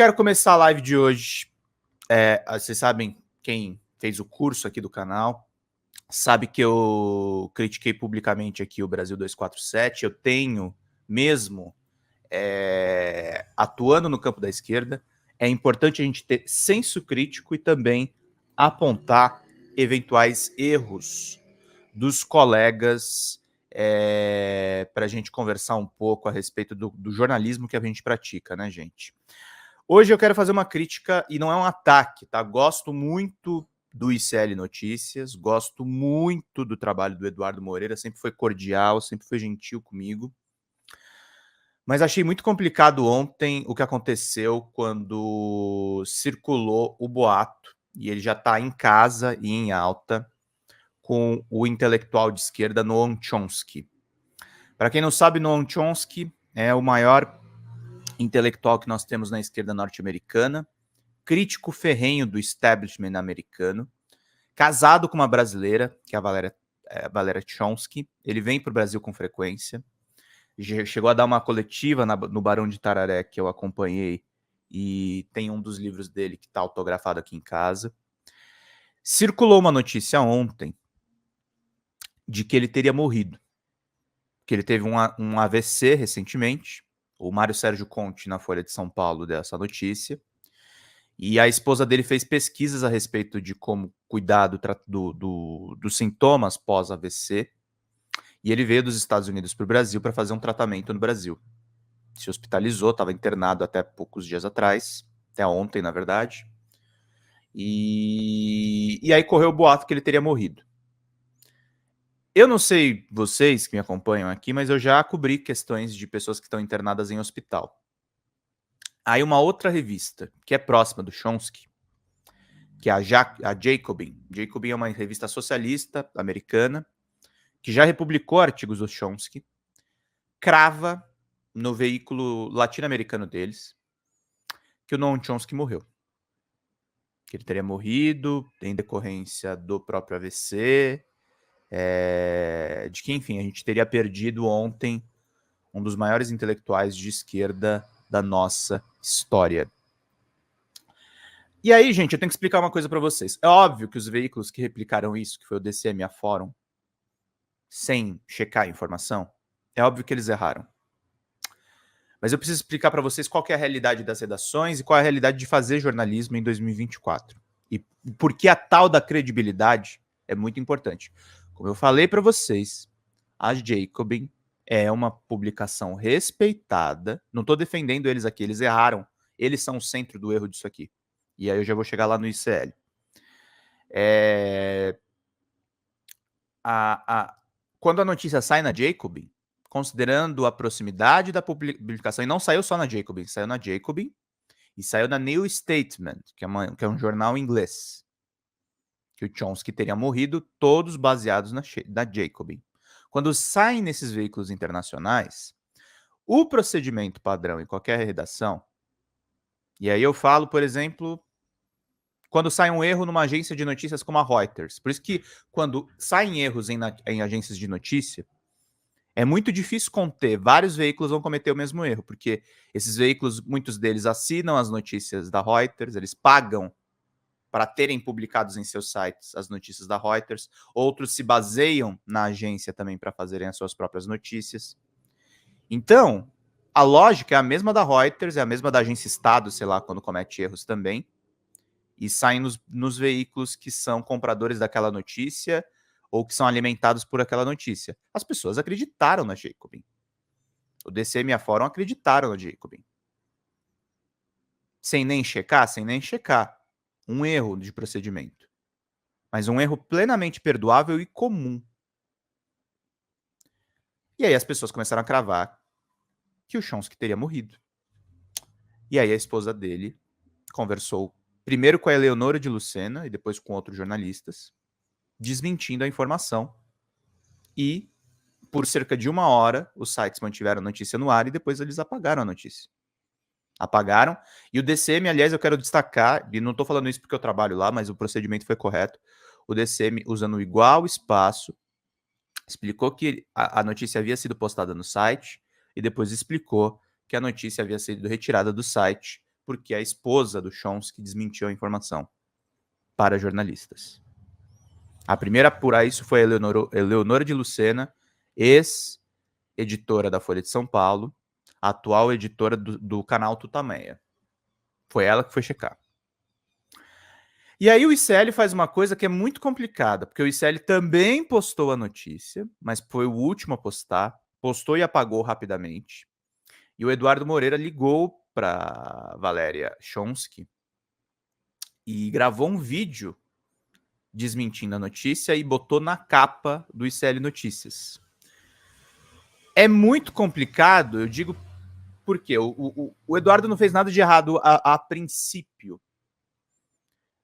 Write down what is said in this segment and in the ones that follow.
quero começar a live de hoje. Vocês sabem, quem fez o curso aqui do canal, sabe que eu critiquei publicamente aqui o Brasil 247. Eu tenho mesmo atuando no campo da esquerda. É importante a gente ter senso crítico e também apontar eventuais erros dos colegas para a gente conversar um pouco a respeito do jornalismo que a gente pratica, né, gente? Hoje eu quero fazer uma crítica, e não é um ataque, tá? Gosto muito do ICL Notícias, gosto muito do trabalho do Eduardo Moreira, sempre foi cordial, sempre foi gentil comigo. Mas achei muito complicado ontem o que aconteceu quando circulou o boato, e ele já está em casa e em alta, com o intelectual de esquerda Noam Chomsky. Para quem não sabe, Noam Chomsky é o maior intelectual que nós temos na esquerda norte-americana, crítico ferrenho do establishment americano, casado com uma brasileira, que é a Valéria Chomsky. Ele vem para o Brasil com frequência, chegou a dar uma coletiva no Barão de Tararé, que eu acompanhei, e tem um dos livros dele que está autografado aqui em casa. Circulou uma notícia ontem de que ele teria morrido, que ele teve um AVC recentemente. O Mário Sérgio Conte, na Folha de São Paulo, deu essa notícia. E a esposa dele fez pesquisas a respeito de como cuidar dos sintomas pós-AVC. E ele veio dos Estados Unidos para o Brasil para fazer um tratamento no Brasil. Se hospitalizou, estava internado até poucos dias atrás, até ontem, na verdade. E aí correu o boato que ele teria morrido. Eu não sei vocês que me acompanham aqui, mas eu já cobri questões de pessoas que estão internadas em hospital. Aí uma outra revista, que é próxima do Chomsky, que é a Jacobin. Jacobin é uma revista socialista americana, que já republicou artigos do Chomsky, crava no veículo latino-americano deles que o Noam Chomsky morreu. Que ele teria morrido em decorrência do próprio AVC, de que, enfim, a gente teria perdido ontem um dos maiores intelectuais de esquerda da nossa história. E aí, gente, eu tenho que explicar uma coisa para vocês. É óbvio que os veículos que replicaram isso, que foi o DCM e a Fórum, sem checar a informação, é óbvio que eles erraram. Mas eu preciso explicar para vocês qual que é a realidade das redações e qual é a realidade de fazer jornalismo em 2024. E por que a tal da credibilidade é muito importante. Como eu falei para vocês, a Jacobin é uma publicação respeitada. Não estou defendendo eles aqui, eles erraram. Eles são o centro do erro disso aqui. E aí eu já vou chegar lá no ICL. Quando a notícia sai na Jacobin, considerando a proximidade da publicação, e não saiu só na Jacobin, saiu na Jacobin e saiu na New Statesman, que é um jornal inglês, que o Chomsky teria morrido, todos baseados na Jacobin. Quando saem nesses veículos internacionais, o procedimento padrão em qualquer redação, e aí eu falo, por exemplo, quando sai um erro numa agência de notícias como a Reuters. Por isso que quando saem erros em agências de notícia, é muito difícil conter. Vários veículos vão cometer o mesmo erro, porque esses veículos, muitos deles assinam as notícias da Reuters, eles pagam para terem publicados em seus sites as notícias da Reuters. Outros se baseiam na agência também para fazerem as suas próprias notícias. Então, a lógica é a mesma da Reuters, é a mesma da agência Estado, sei lá, quando comete erros também. E saem nos veículos que são compradores daquela notícia ou que são alimentados por aquela notícia. As pessoas acreditaram na Jacobin. O DCM e a Fórum acreditaram na Jacobin. Sem nem checar? Sem nem checar. Um erro de procedimento. Mas um erro plenamente perdoável e comum. E aí as pessoas começaram a cravar que o Chomsky teria morrido. E aí a esposa dele conversou primeiro com a Eleonora de Lucena e depois com outros jornalistas, desmentindo a informação. E, por cerca de 1 hora, os sites mantiveram a notícia no ar e depois eles apagaram a notícia. Apagaram. E o DCM, aliás, eu quero destacar, e não estou falando isso porque eu trabalho lá, mas o procedimento foi correto. O DCM, usando igual espaço, explicou que a notícia havia sido postada no site e depois explicou que a notícia havia sido retirada do site porque a esposa do Chomsky desmentiu a informação para jornalistas. A primeira a apurar isso foi a Eleonora de Lucena, ex-editora da Folha de São Paulo, atual editora do canal Tutameia. Foi ela que foi checar. E aí o ICL faz uma coisa que é muito complicada, porque o ICL também postou a notícia, mas foi o último a postar, postou e apagou rapidamente. E o Eduardo Moreira ligou para Valéria Chomsky e gravou um vídeo desmentindo a notícia e botou na capa do ICL Notícias. É muito complicado, eu digo porque o Eduardo não fez nada de errado a princípio,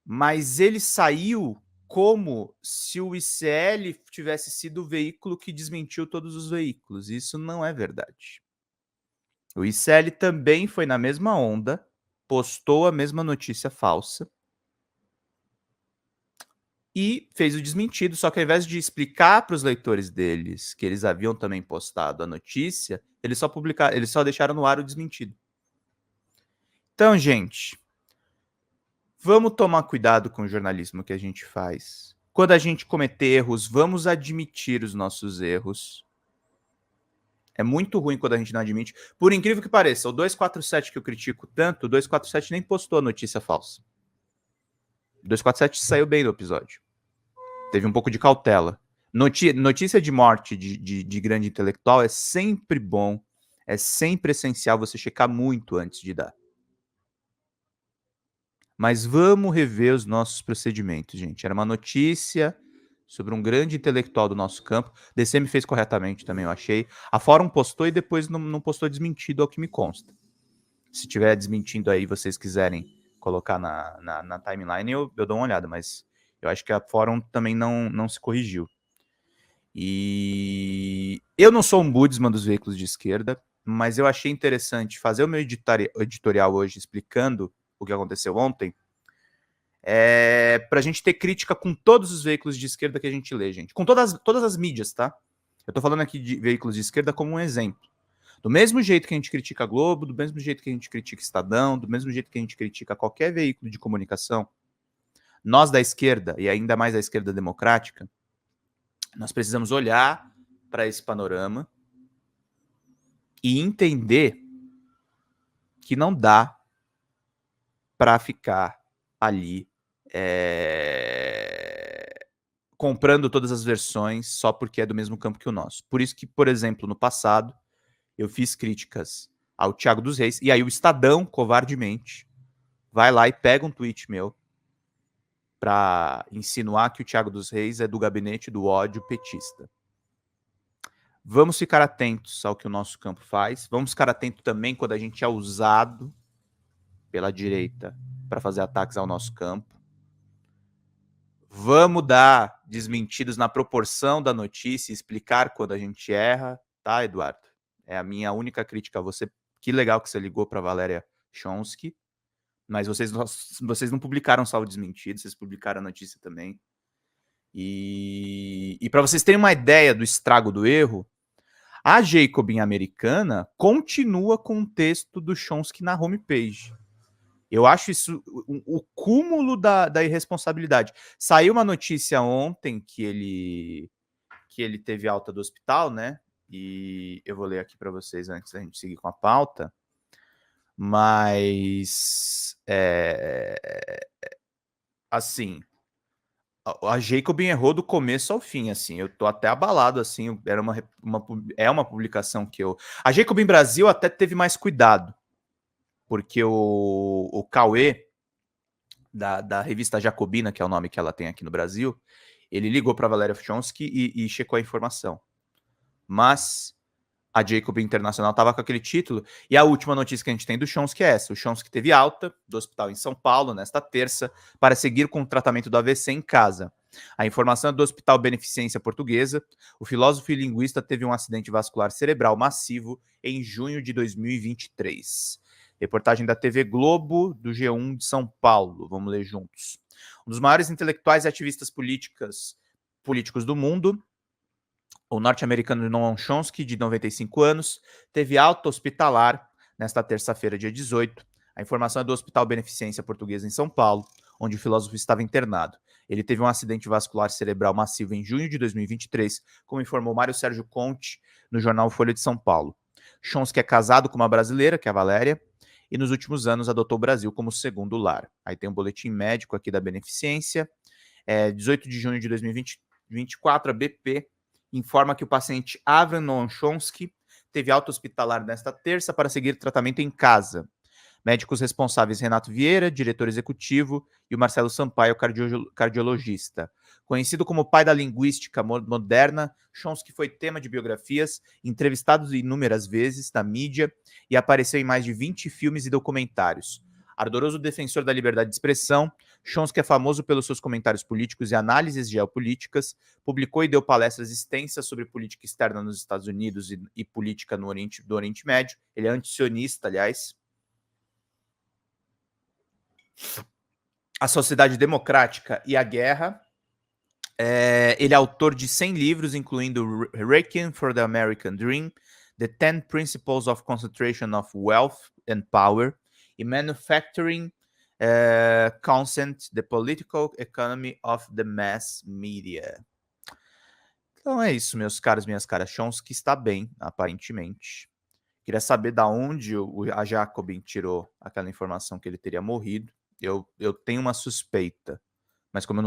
mas ele saiu como se o ICL tivesse sido o veículo que desmentiu todos os veículos. Isso não é verdade. O ICL também foi na mesma onda, postou a mesma notícia falsa e fez o desmentido, só que ao invés de explicar para os leitores deles que eles haviam também postado a notícia, eles só deixaram no ar o desmentido. Então, gente, vamos tomar cuidado com o jornalismo que a gente faz. Quando a gente cometer erros, vamos admitir os nossos erros. É muito ruim quando a gente não admite. Por incrível que pareça, o 247 que eu critico tanto, o 247 nem postou a notícia falsa. O 247 saiu bem do episódio. Teve um pouco de cautela. Notícia de morte de grande intelectual é sempre bom, é sempre essencial você checar muito antes de dar. Mas vamos rever os nossos procedimentos, gente. Era uma notícia sobre um grande intelectual do nosso campo. DCM fez corretamente também, eu achei. A Fórum postou e depois não postou desmentido, ao que me consta. Se tiver desmentindo aí, vocês quiserem colocar na timeline, eu dou uma olhada, mas eu acho que a Fórum também não se corrigiu. E eu não sou um budisman dos veículos de esquerda, mas eu achei interessante fazer o meu editorial hoje explicando o que aconteceu ontem, para a gente ter crítica com todos os veículos de esquerda que a gente lê, gente. Com todas as mídias, tá? Eu tô falando aqui de veículos de esquerda como um exemplo. Do mesmo jeito que a gente critica a Globo, do mesmo jeito que a gente critica Estadão, do mesmo jeito que a gente critica qualquer veículo de comunicação, nós da esquerda, e ainda mais da esquerda democrática, nós precisamos olhar para esse panorama e entender que não dá para ficar ali comprando todas as versões só porque é do mesmo campo que o nosso. Por isso que, por exemplo, no passado, eu fiz críticas ao Thiago dos Reis, e aí o Estadão, covardemente, vai lá e pega um tweet meu para insinuar que o Thiago dos Reis é do gabinete do ódio petista. Vamos ficar atentos ao que o nosso campo faz. Vamos ficar atentos também quando a gente é usado pela direita para fazer ataques ao nosso campo. Vamos dar desmentidos na proporção da notícia e explicar quando a gente erra, tá, Eduardo? É a minha única crítica a você. Que legal que você ligou para Valéria Chomsky, mas vocês não publicaram só o desmentido, vocês publicaram a notícia também. E para vocês terem uma ideia do estrago do erro, a Jacobin americana continua com o texto do Chomsky na homepage. Eu acho isso o cúmulo da irresponsabilidade. Saiu uma notícia ontem que ele teve alta do hospital, né? E eu vou ler aqui para vocês antes da gente seguir com a pauta. Mas, assim, a Jacobin errou do começo ao fim, assim. Eu tô até abalado, assim. Era uma publicação que eu... A Jacobin Brasil até teve mais cuidado, porque o Cauê, da revista Jacobina, que é o nome que ela tem aqui no Brasil, ele ligou para Valéria Chomsky e checou a informação. Mas a Jacobin Internacional estava com aquele título, e a última notícia que a gente tem do Chomsky é essa. O Chomsky teve alta do hospital em São Paulo, nesta terça, para seguir com o tratamento do AVC em casa. A informação é do Hospital Beneficência Portuguesa. O filósofo e linguista teve um acidente vascular cerebral massivo em junho de 2023. Reportagem da TV Globo, do G1 de São Paulo. Vamos ler juntos. Um dos maiores intelectuais e ativistas políticos do mundo, o norte-americano Noam Chomsky, de 95 anos, teve alta hospitalar nesta terça-feira, dia 18, A informação é do Hospital Beneficência Portuguesa em São Paulo, onde o filósofo estava internado. Ele teve um acidente vascular cerebral massivo em junho de 2023, como informou Mário Sérgio Conte no jornal Folha de São Paulo. Chomsky é casado com uma brasileira, que é a Valéria, e nos últimos anos adotou o Brasil como segundo lar. Aí tem um boletim médico aqui da Beneficência. 18 de junho de 2024, a BP informa que o paciente Avram Noam Chomsky teve alta hospitalar nesta terça para seguir tratamento em casa. Médicos responsáveis Renato Vieira, diretor executivo, e o Marcelo Sampaio, cardiologista. Conhecido como pai da linguística moderna, Chomsky foi tema de biografias, entrevistado inúmeras vezes na mídia e apareceu em mais de 20 filmes e documentários. Ardoroso defensor da liberdade de expressão, Chomsky é famoso pelos seus comentários políticos e análises geopolíticas, publicou e deu palestras extensas sobre política externa nos Estados Unidos e política do Oriente Médio. Ele é antisionista, aliás. A Sociedade Democrática e a Guerra. Ele é autor de 100 livros, incluindo Requiem for the American Dream, The 10 Principles of Concentration of Wealth and Power e Manufacturing Consent, The Political Economy of the Mass Media. Então é isso, meus caros, minhas caras. Chomsky está bem, aparentemente. Queria saber da onde a Jacobin tirou aquela informação que ele teria morrido. Eu tenho uma suspeita, mas como eu não